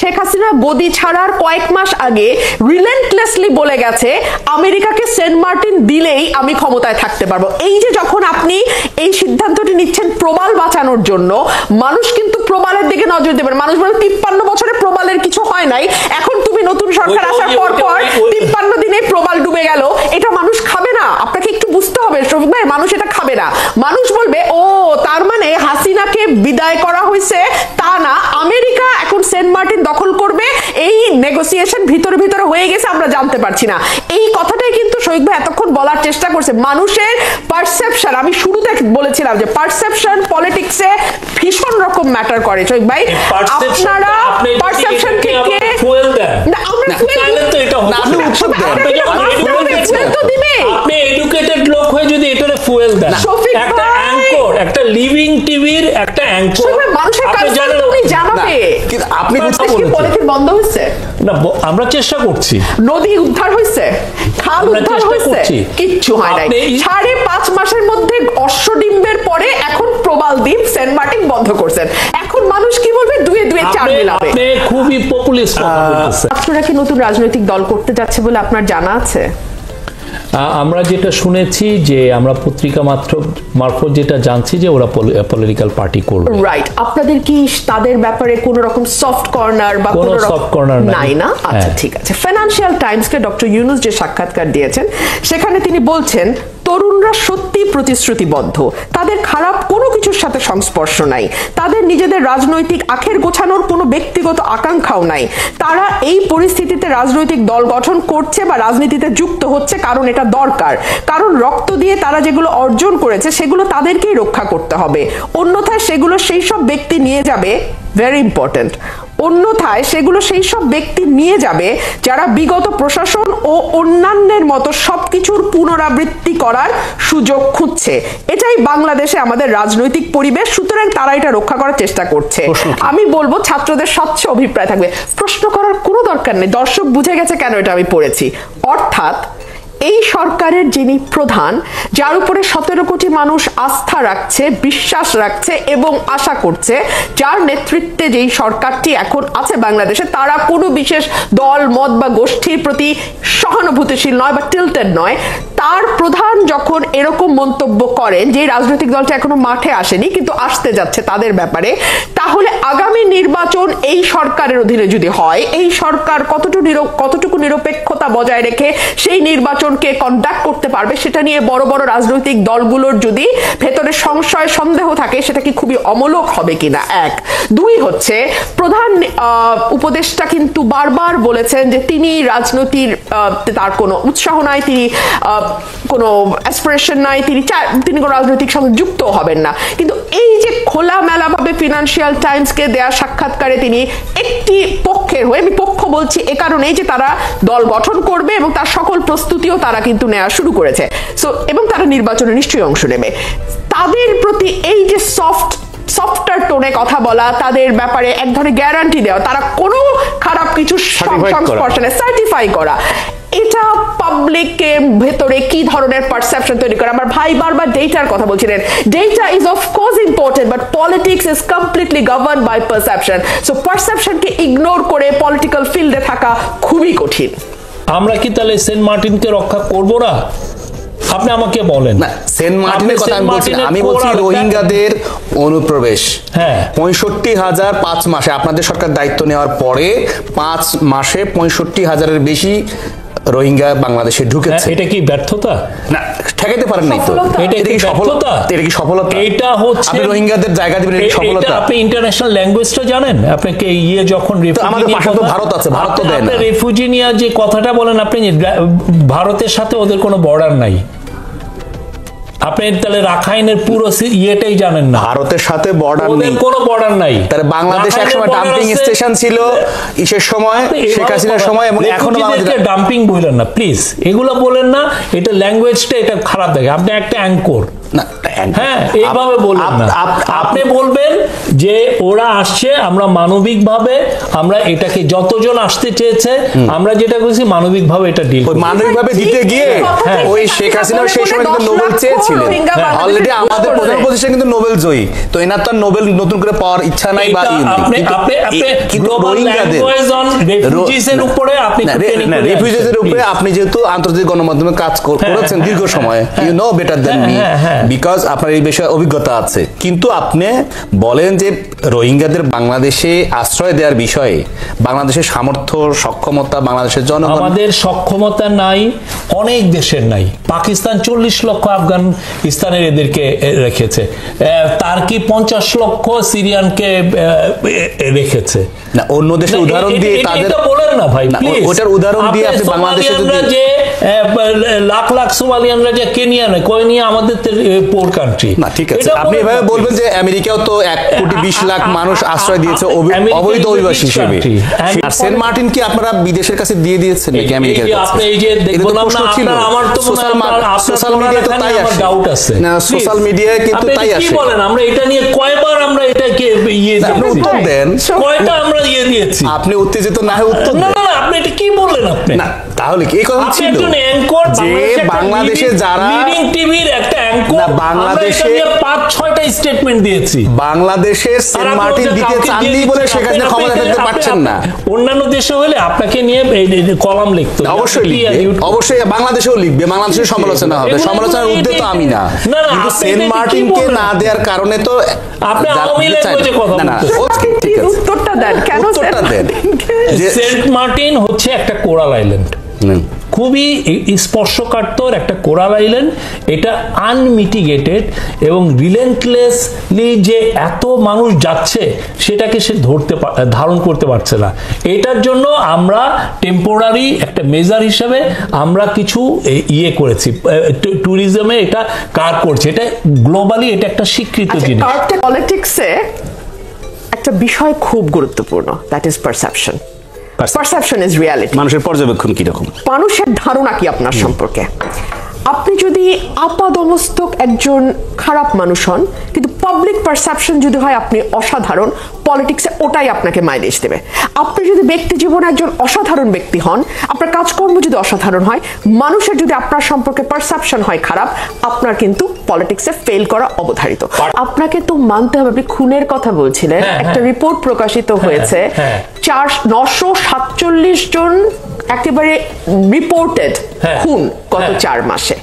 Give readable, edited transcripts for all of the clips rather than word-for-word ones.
শেখ হাসিনা গদি ছাড়ার কয়েক মাস আগে রিলেন্টলেসলি বলে গেছে আমেরিকাকে সেন্ট মার্টিন দিলেই আমি ক্ষমতায় থাকতে পারবো। এই যে যখন আপনি এই সিদ্ধান্তটি নিচ্ছেন প্রবাল বাঁচানোর জন্য, মানুষ কিন্তু প্রবালের দিকে নজর দেবেন। মানুষ বলে 53 বছরে প্রবালের কিছু হয় নাই, এখন তুমি নতুন সরকার আসার পর 53 দিনে প্রবাল ডুবে গেল, এটা মানুষ খাবে না। আপনাকে একটু বুঝতে হবে শফিক ভাই, মানুষ এটা খাবে না। মানুষ বলবে ও তার মানে হাসিনাকে বিদায় করা হয়েছে, তা না, আমেরিকা এখন সেন্ট মার্টিন দখল করবে, এই নেগোসিয়েশন ভিতরে ভিতরে হয়ে গেছে, আমরা জানতে পারছি না। এই কথাটাই কিন্তু শফিক ভাই এতক্ষণ বলার চেষ্টা করছে। মানুষের পারসেপশন, আমি শুরুতে বলেছিলাম যে পারসেপশন পলিটিক্সে ভীষণ রকম ম্যাটার করে শফিক ভাই। আপনারা পারসেপশন থেকে ফুয়েল দেন না, আমরা ফুয়েল তো এটা হবে তো দিবে। আপনি এডুকেটেড লোক হয়ে যদি এটারে ফুয়েল দেন, একটা অ্যাঙ্কর, একটা লিভিং টিভির একটা অ্যাঙ্কর, মানুষের কাছে উনি জানাবে। কিন্তু আপনি পলিথিন বন্ধ হচ্ছে না, আমরা চেষ্টা করছি। নদী উদ্ধার হয়েছে, খাল উদ্ধার হয়েছে, কিচ্ছু হয় নাই। 5.5 মাসের মধ্যে অশ্বডিম্বের পরে এখন প্রবাল দ্বীপ সেন্ট মার্টিন বন্ধ করছেন। এখন মানুষ কি বলবে? 2 4 মিলাবে। আপনি খুবই পপুলিস্ট কথা বলতেছেন। আপনারা কি নতুন রাজনৈতিক দল করতে যাচ্ছে বলে আপনার জানা আছে? আমরা যেটা শুনেছি যে আমরা পত্রিকা মারফত যেটা জানছি যে ওরা পলিটিক্যাল পার্টি করবে। রাইট। আপনাদের কি তাদের ব্যাপারে কোনো রকম সফট কর্নার বা কোনো সফট কর্নার নাই না? আচ্ছা ঠিক আছে। ফাইন্যান্সিয়াল টাইমসকে ডক্টর ইউনুস যে সাক্ষাৎকার দিয়েছেন সেখানে তিনি বলছেন তরুণরা সত্যি প্রতিশ্রুতিবদ্ধ, তাদের খারাপ কোনো কিছুর সাথে সংস্পর্শ নাই, তাদের নিজেদের রাজনৈতিক আখের গোছানোর কোনো ব্যক্তিগত আকাঙ্ক্ষাও নাই। তারা এই পরিস্থিতিতে রাজনৈতিক দল গঠন করছে বা রাজনীতিতে যুক্ত হচ্ছে কারণ এটা দরকার, কারণ রক্ত দিয়ে তারা যেগুলো অর্জন করেছে সেগুলো তাদেরকেই রক্ষা করতে হবে, অন্যথায় সেগুলো সেই সব ব্যক্তি নিয়ে যাবে, ভেরি ইম্পর্টেন্ট, অন্যথায় সেগুলো সেই সব ব্যক্তি নিয়ে যাবে যারা বিগত প্রশাসন ও অন্যান্যের মতো সবকিছুর পুনরাবৃত্তি করার সুযোগ খুঁজছে। এটাই বাংলাদেশে আমাদের রাজনৈতিক পরিবেশ, সুতরাং তারা এটা রক্ষা করার চেষ্টা করছে। আমি বলবো ছাত্রদের স্বচ্ছ অভিপ্রায় থাকবে, প্রশ্ন করার কোনো দরকার নেই, দর্শক বুঝে গেছে কেন এটা আমি পড়েছি। অর্থাৎ এই সরকারের যিনি প্রধান, যার উপরে 17 কোটি মানুষ আস্থা রাখছে, বিশ্বাস রাখছে এবং আশা করছে, যার নেতৃত্বে যেই সরকারটি এখন আছে বাংলাদেশে, তারা কোনো বিশেষ দল মত বা গোষ্ঠীর প্রতি সহানুভূতিশীল নয় বা টিল্টেড নয়। তার প্রধান যখন এরকম মন্তব্য করেন যে রাজনৈতিক দলটা এখনো মাঠে আসেনি কিন্তু আসতে যাচ্ছে তাদের ব্যাপারে, তাহলে আগামী নির্বাচন এই সরকারের অধীনে যদি হয়, এই সরকার কতটুকু নিরপেক্ষতা বজায় রেখে সেই নির্বাচনকে কন্ডাক্ট করতে পারবে, সেটা নিয়ে বড় বড় রাজনৈতিক দলগুলোর যদি ভেতরে সংশয় সন্দেহ থাকে, সেটা কি খুবই অমূলক হবে কিনা? 1 2 হচ্ছে প্রধান উপদেষ্টা কিন্তু বারবার বলেছেন যে তিনি রাজনীতির তার কোনো উৎসাহ নাই, তিনি কোনো অ্যাসপিরেশন নাই, তিনি কোনো রাজনৈতিক সঙ্গে যুক্ত হবেন না। কিন্তু এই যে খোলামেলা ভাবে ফিনান্সিয়াল টাইমসকে দেয়া সাক্ষাৎকারে তিনি একটি পক্ষের হয়ে, আমি পক্ষ বলছি এ কারণেই যে তারা দল গঠন করবে এবং তার সকল প্রস্তুতিও তারা কিন্তু নেওয়া শুরু করেছে, এবং তারা নির্বাচনে নিশ্চয়ই অংশ নেবে। তাদের প্রতি এই যে সফটার টোনে কথা বলা, তাদের ব্যাপারে এক ধরনের গ্যারান্টি দেওয়া, তারা কোনো খারাপ কিছু সংস্পর্শনে সার্টিফাই করা, এটা পাবলিকের ভেতরে কি ধরনের পারসেপশন তৈরি করে? আমার ভাই বারবার ডেটার কথা বলছিলেন, data is of course important, but politics is completely governed by perception. So পারসেপশনকে ইগনোর করে পলিটিক্যাল ফিল্ডে থাকা খুবই কঠিন। আমরা কি তাহলে সেন্ট মার্টিনকে রক্ষা করব না? আপনি আমাকে বলেন। না, সেন্ট মার্টিনের কথা আমি বলছি রোহিঙ্গাদের অনুপ্রবেশ। 65,000 5 মাসে, আপনাদের সরকার দায়িত্ব নেওয়ার পরে 5 মাসে 65,000-এর বেশি রোহিঙ্গা বাংলাদেশে ঢুকেছে। এটা কি ব্যর্থতা? না, ঠেকাইতে পারেন নাই তো। এটা কি সফলতা? এটা কি সফলতা? এটা হচ্ছে আপনি রোহিঙ্গাদের জায়গা দিবেন, এটা সফলতা। আপনি ইন্টারন্যাশনাল ল্যাঙ্গুয়েজটা জানেন? আপনাকে যখন আমাদের পাশে তো ভারত আছে, ভারত তো দেয় না। রেফিউজি নিয়ে যে কথাটা বলেন, আপনি ভারতের সাথে ওদের কোনো বর্ডার নাই, আপনি তাহলে রাখাইনের পুরো ইয়েটাই জানেন না। ভারতের সাথে বর্ডার নেই, কোনো বর্ডার নাই। তাহলে বাংলাদেশ একসময় ডাম্পিং স্টেশন ছিল, ইসের সময়, শেখ হাসিনার সময়, এবং এখনো বাংলাদেশে ডাম্পিং বলেন না প্লিজ, এগুলো বলেন না। এটা ল্যাঙ্গুয়েজটা এটা খারাপ দেখে। আপনি একটা অ্যাঙ্কর, হ্যাঁ, এইভাবে বলবেন না। আপনি বলবেন যে ওরা আসছে, আমরা মানবিকভাবে আমরা এটাকে, যতজন আসতে চেয়েছে আমরা যেটা করছি মানবিকভাবে এটা ডিল করি। মানবিকভাবে দিতে গিয়ে ওই শেখ হাসিনা সেই সময় কিন্তু নোবেল চেয়েছিলেন, অলরেডি আমাদের প্রধান উপদেষ্টা কিন্তু নোবেল জয়ী, তো এনার তো নোবেল নতুন করে পাওয়ার ইচ্ছা নাই বা রেফিউজিদের উপরে আপনি যেহেতু আন্তর্জাতিক গণমাধ্যমে কাজ করেছেন দীর্ঘ সময়, you know better than me, because আপনার এই বিষয়ে অভিজ্ঞতা আছে, কিন্তু আপনি বলেন যে রোহিঙ্গাদের বাংলাদেশে আশ্রয় দেওয়ার বিষয়ে বাংলাদেশের সামর্থ্য, সক্ষমতা, বাংলাদেশের জনগণ, আমাদের সক্ষমতা নাই, অনেক দেশের নাই। পাকিস্তান 40 লক্ষ আফগানিস্তানের এদেরকে রেখেছে, তার্কি 50 লক্ষ সিরিয়ানকে রেখেছে। না, অন্য দেশের উদাহরণ দিয়ে তাদের বলেন না ভাই, ওটার উদাহরণ দিয়ে আপনি বাংলাদেশে যে লাখ লাখ সোমালিয়ানরা যে কেনিয়ানে কয়নিয়া আমাদের পোর কান্ট্রি। না ঠিক আছে, আপনি এভাবে বলবেন যে আমেরিকাও তো 1,20,00,000 মানুষ আশ্রয় দিয়েছে অবৈধ অভিবাসী হিসেবে, আর সেন্ট মার্টিন কি আপনারা বিদেশের কাছে দিয়ে দিয়েছেন নাকি আমেরিকার কাছে? আপনি এই যে বললাম না, আমার তো সোশ্যাল মিডিয়ায় তো তাই আসে, ডাউট আছে না সোশ্যাল মিডিয়ায় কিন্তু তাই আসে। কি বলেন, আমরা এটা নিয়ে কয়বার আমরা এটাকে আপনি উত্তর দেন, কয়টা আমরা দিয়েছি? আপনি উত্তেজিত না হয়ে উত্তর দেন। না না, আপনি এটা কি বললেন? আপনি না, তাহলে কি এই কথা ছিল যে বাংলাদেশে যারা লিডিং টিভির একটা অ্যাঙ্কর, বাংলাদেশে 5-6টা স্টেটমেন্ট দিয়েছি, বাংলাদেশের সেন্ট মার্টিন দিতে চাননি বলে সেখানে ক্ষমতা থাকতে পারছেন না। অন্যান্য দেশে হলে আপনাকে নিয়ে কলাম লিখতো, অবশ্যই বাংলাদেশেও লিখবে, বাংলাদেশের সমালোচনা হবে, সমালোচনার উদ্দেশ্য তো আমি না, কিন্তু সেন্ট মার্টিনকে না দেওয়ার কারণে তো আপনি আওয়ামী লীগের কথা বলছেন। না ঠিক আছে, উত্তরটা দেন, কেন উত্তরটা দেন। সেন্ট মার্টিন হচ্ছে একটা কোরাল আইল্যান্ড, খুবই স্পর্শকাতর একটা কোরাল আইল্যান্ড। এটা আনমিটিগেটেড এবং রিলেন্টলেসলি যে এত মানুষ যাচ্ছে সেটাকে সে ধারণ করতে পারছে না। এটার জন্য আমরা টেম্পোরারি একটা মেজার হিসেবে আমরা কিছু ইয়ে করেছি, ট্যুরিজমে এটা কার করছে, এটা গ্লোবালি এটা একটা স্বীকৃত জিনিস। পলিটিক্সে একটা বিষয় খুব গুরুত্বপূর্ণ, that is perception. Perception is reality. মানুষের পর্যবেক্ষণ কি রকম, মানুষের ধারণা কি আপনার সম্পর্কে। আপনি যদি আপাদমস্তক একজন খারাপ মানুষ হন, কিন্তু পাবলিক পারসেপশন যদি হয় আপনি অসাধারণ, পলিটিক্সে ওটাই আপনাকে মাইলেজ দেবে। আপনি যদি ব্যক্তি জীবনে একজন অসাধারণ ব্যক্তি হন, আপনার কাজকর্ম যদি অসাধারণ হয়, মানুষের যদি আপনার সম্পর্কে পারসেপশন হয় খারাপ, আপনার কিন্তু পলিটিক্সে ফেল করা অবধারিত। আপনাকে তো মানতে হবে, আপনি খুনের কথা বলছিলেন, একটা রিপোর্ট প্রকাশিত হয়েছে 947 জন একেবারে রিপোর্টেড খুন গত 4 মাসে।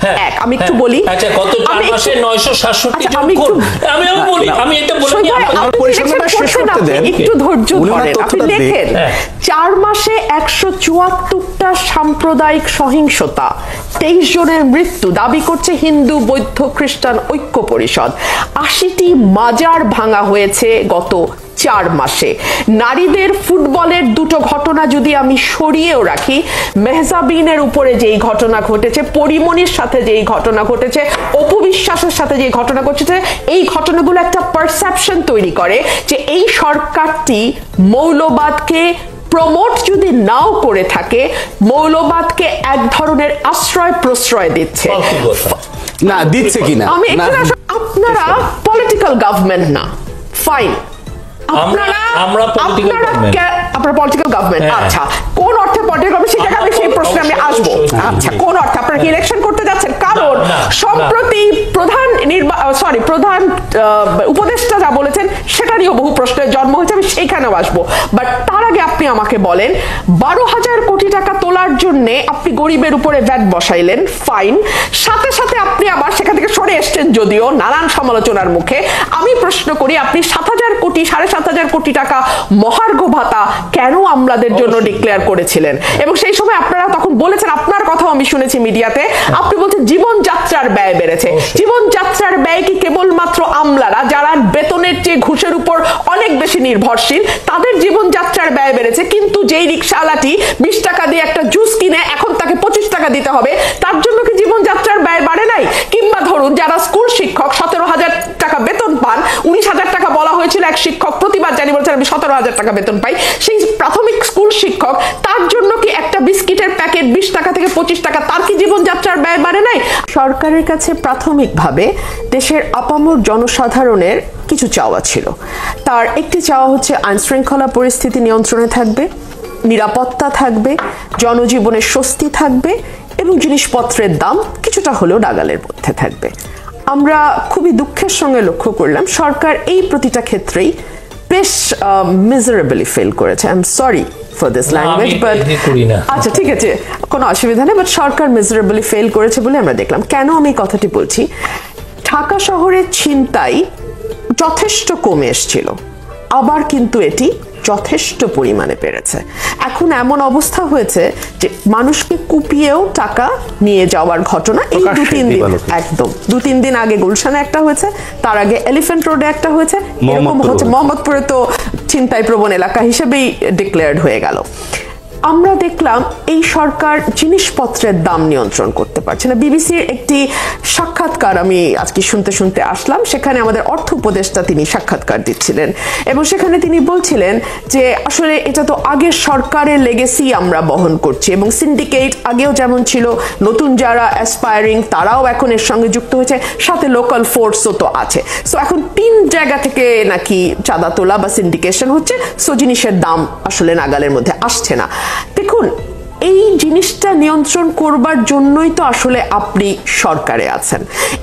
আমি একটু বলি, আচ্ছা গত 4 মাসে 967 জন খুন, আমি বলি, আমি এটা বলি, আমার পরিসংখ্যানটা শেষ করতে দেন, একটু ধৈর্য ধরেন। আপনি লেখেন 4 মাসে 174টা সাম্প্রদায়িক সহিংসতা, 23 জনের মৃত্যু দাবি করছে হিন্দু বৌদ্ধ খ্রিস্টান ঐক্য পরিষদ। 80টি মাজার ভাঙা হয়েছে গত 4 মাসে। নারীদের ফুটবলের 2টো ঘটনা যদি আমি সরিয়েও রাখি, মেহজাবিনের উপরে যেই ঘটনা ঘটেছে, পরিমণির সাথে যেই ঘটনা ঘটেছে, অপু বিশ্বাসের সাথে যেই ঘটনা ঘটেছে, এই ঘটনাগুলো একটা পারসেপশন তৈরি করে যে এই সরকারটি মৌলবাদকে প্রমোট যদি নাও করে থাকে, মৌলবাদকে এক ধরনের আশ্রয় প্রশ্রয় দিচ্ছে। না দিচ্ছে কিনা, আমি আপনারা পলিটিক্যাল গভর্নমেন্ট না, ফাইন, আপনারা পলিটিক্যাল গভর্নমেন্ট, আচ্ছা কোন অর্থে পলিটিক্যাল গভর্নমেন্ট সেটাকে আমি সেই প্রশ্নে আমি আসবো। আচ্ছা কোন অর্থে আপনারা কি ইলেকশন করতে যাচ্ছেন? কারণ সম্প্রতি প্রধান উপদেষ্টা যা বলেছেন সেটা নিয়েও বহু প্রশ্নের জন্ম হয়েছে, আমি সেইখানেও আসবো। বাট তার আগে আপনি আমাকে বলেন, 12,000 কোটি টাকা তোলার জন্য আপনি গরিবের উপরে ভ্যাট বসাইলেন, ফাইন, সাথে সাথে আপনি আবার সেখান থেকে সরে এসছেন যদিও নানান সমালোচনার মুখে। আমি প্রশ্ন করি, আপনি 7,000 কোটি 7,500 কোটি টাকা মহার্ঘ ভাতা কেন আমলাদের জন্য ডিক্লেয়ার করেছিলেন? এবং সেই সময় আপনারা তখন বলেছেন, আপনার কথাও আমি শুনেছি মিডিয়াতে, আপনি বলছেন জীবনযাত্রার ব্যয় বেড়েছে। জীবনযাত্রার ব্যয় কি কেবলমাত্র আমলারা যারা বেতনের চেয়ে ঘুষের উপর অনেক বেশি নির্ভরশীল তাদের জীবনযাত্রার ব্যয় বেড়েছে, কিন্তু যেই রিকশাওয়ালাটি 20 টাকা দিয়ে একটা জুস কিনে এখন তাকে 25 টাকা টাকা দিতে হবে, তার জন্য কি জীবনযাত্রার ব্যয় বাড়ে নাই? কিংবা ধরুন যারা স্কুল শিক্ষক 17,000 টাকা বেতন পান, 19,000 টাকা বলা হয়েছিল এক শিক্ষক, প্রতিবার জানি বলছেন আমি 17,000 টাকা বেতন পাই, সেই প্রাথমিক স্কুল শিক্ষক, তার জন্য কি একটা বিস্কিটের প্যাকেট 20 টাকা থেকে 25 টাকা, তার কি জীবনযাত্রার ব্যয় বাড়ে নাই? সরকারের কাছে প্রাথমিকভাবে দেশের আপামর জনসাধারণের কিছু চাওয়া ছিল। তার একটি চাওয়া হচ্ছে আইন শৃঙ্খলা পরিস্থিতি নিয়ন্ত্রণে থাকবে, নিরাপত্তা থাকবে, জনজীবনের স্বস্তি থাকবে এবং জিনিসপত্রের দাম কিছুটা হলেও নাগালের মধ্যে থাকবে। আমরা খুবই দুঃখের সঙ্গে লক্ষ্য করলাম সরকার এই প্রতিটা ক্ষেত্রেই বেশ মিজারেবলি ফেল করেছে। I am sorry for this language, but আচ্ছা ঠিক আছে, কোনো অসুবিধা নেই, বাট সরকার মিজারেবলি ফেল করেছে বলে আমরা দেখলাম। কেন আমি এই কথাটি বলছি? ঢাকা শহরের ছিনতাই যথেষ্ট কমে এসেছিল, আবার কিন্তু এটি যথেষ্ট পরিমাণে বেড়েছে। এখন এমন অবস্থা হয়েছে যে মানুষকে কুপিয়েও টাকা নিয়ে যাওয়ার ঘটনা এই 2-3 দিন, একদম 2-3 দিন আগে গুলশানে একটা হয়েছে, তার আগে এলিফ্যান্ট রোডে একটা হয়েছে, এরকম হচ্ছে। মোহাম্মদপুরে তো ছিনতাই প্রবণ এলাকা হিসেবেই ডিক্লেয়ার্ড হয়ে গেল। আমরা দেখলাম এই সরকার জিনিসপত্রের দাম নিয়ন্ত্রণ করতে পারছে না। বিবিসির একটি সাক্ষাৎকার আমি আজকে শুনতে শুনতে আসলাম, সেখানে আমাদের অর্থ উপদেষ্টা তিনি সাক্ষাৎকার দিচ্ছিলেন এবং সেখানে তিনি বলছিলেন যে আসলে এটা তো আগের সরকারের লেগেসি আমরা বহন করছি এবং সিন্ডিকেট আগেও যেমন ছিল, নতুন যারা অ্যাসপায়ারিং তারাও এখন এর সঙ্গে যুক্ত হয়েছে, সাথে লোকাল ফোর্সও তো আছে। সো এখন 3 জায়গা থেকে নাকি চাঁদা তোলা বা সিন্ডিকেশন হচ্ছে, সো জিনিসের দাম আসলে নাগালের মধ্যে আসছে না। দেখুন, এই জিনিসটা নিয়ন্ত্রণ করবার জন্যই তো আসলে আপনি সরকারে আছেন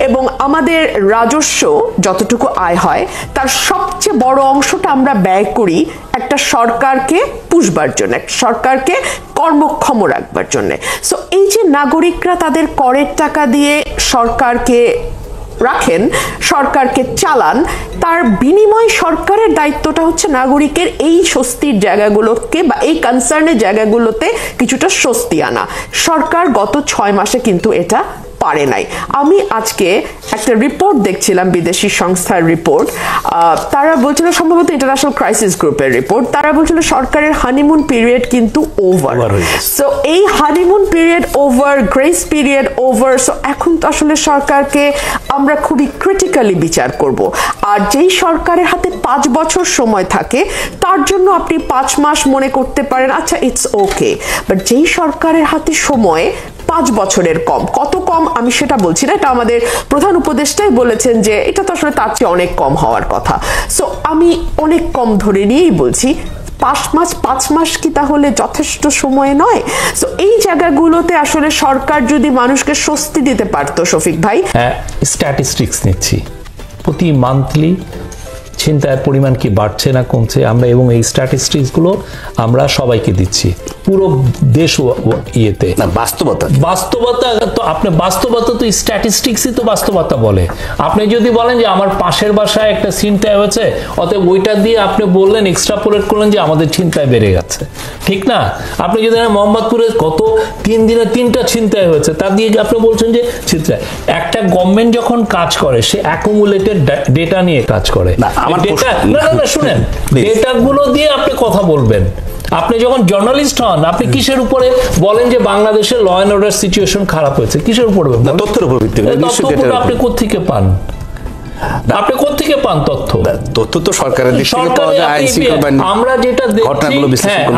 এবং আমাদের রাজস্ব যতটুকু আয় হয় তার সবচেয়ে বড় অংশটা আমরা ব্যয় করি একটা সরকারকে পুষবার জন্য, একটা সরকারকে কর্মক্ষম রাখবার জন্য। সো এই যে নাগরিকরা তাদের করের টাকা দিয়ে সরকারকে রাখেন, সরকারকে চালান, তার বিনিময় সরকারের দায়িত্বটা হচ্ছে নাগরিকের এই স্বস্তির জায়গাগুলোকে বা এই কনসার্নের জায়গাগুলোতে কিছুটা স্বস্তি আনা। সরকার গত 6 মাসে কিন্তু এটা পারে নাই। আমি আজকে একটা রিপোর্ট দেখছিলাম, বিদেশি সংস্থার রিপোর্ট, তারা বলছিল, সম্ভবত ইন্টারন্যাশনাল ক্রাইসিস গ্রুপের রিপোর্ট, তারা বলছিল সরকারের হানিমুন পিরিয়ড কিন্তু ওভার। সো এই honeymoon period over, grace period over, so এখন তো আসলে সরকারকে আমরা খুবই ক্রিটিক্যালি বিচার করব। আর যেই সরকারের হাতে 5 বছর সময় থাকে তার জন্য আপনি 5 মাস মনে করতে পারেন, আচ্ছা ইটস ওকে, বাট যেই সরকারের হাতে সময় 5 বছরের কম, কত কম আমি সেটা বলছি না, এটা আমাদের প্রধান উপদেষ্টাই বলেছেন যে এটা তো আসলে তার চেয়ে অনেক কম হওয়ার কথা। সো আমি অনেক কম ধরে নিয়েই বলছি 5 মাস কি তাহলে যথেষ্ট সময় নয়? সো এই জায়গাগুলোতে আসলে সরকার যদি মানুষকে স্বস্তি দিতে পারতো, শফিক ভাই। স্ট্যাটিস্টিক্স নিচ্ছি, প্রতি মান্থলি ছিনতাইয়ের পরিমাণ কি বাড়ছে না কমছে আমরা, এবং এই স্ট্যাটিস্টিক্সগুলো আমরা সবাইকে দিচ্ছি পুরো দেশ ইয়েতে। না, বাস্তবতা তো আপনি বাস্তবতা তো স্ট্যাটিস্টিক্সই তো বাস্তবতা বলে। আপনি যদি বলেন যে আমার পাশের বাসায় একটা ছিনতাই হয়েছে, অতএব ওইটা দিয়ে আপনি বললেন, এক্সট্রাপোলেট করলেন যে আমাদের ছিনতাই বেড়ে গেছে, ঠিক না? আপনি যদি মোহাম্মদপুরে গত 3 দিনে 3টা ছিনতাই হয়েছে, তা দিয়ে আপনি বলছেন যে ছিনতাই। একটা গভর্নমেন্ট যখন কাজ করে সে অ্যাকুমুলেটেড ডেটা নিয়ে কাজ করে। শুনেন, ডেটাগুলো দিয়ে আপনি কথা বলবেন। আপনি যখন জার্নালিস্ট হন, আপনি কিসের উপরে বলেন যে বাংলাদেশের ল এন্ড অর্ডার সিচুয়েশন খারাপ হয়েছে? কিসের উপরে? তথ্যের উপর ভিত্তি করে। তথ্যগুলো আপনি কোত্থেকে পান? আপনি কোত্থেকে পান তথ্য? তথ্য তো সরকারের দিক থেকে পাওয়া যায়, আইন শৃঙ্খলা।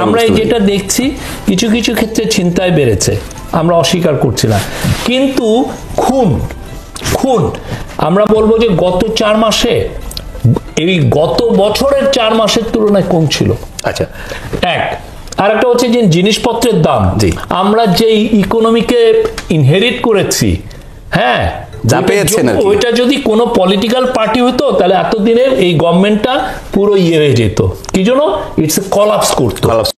আমরা যেটা দেখছি কিছু কিছু ক্ষেত্রে ছিনতাই বেড়েছে, আমরা অস্বীকার করছি না, কিন্তু খুন আমরা বলবো যে গত 4 মাসে এই গত বছরের 4 মাসের তুলনায় কম ছিল। আচ্ছা, আর একটা হচ্ছে যে জিনিসপত্রের দাম, আমরা যে ইকোনমিকে ইনহেরিট করেছি, হ্যাঁ, যা পেয়েছেন, ওইটা যদি কোনো পলিটিক্যাল পার্টি হতো তাহলে এতদিনের এই গভর্নমেন্টটা পুরো ইয়ে হয়ে যেত। কি জন্য? ইটস এ কলাপস করতো।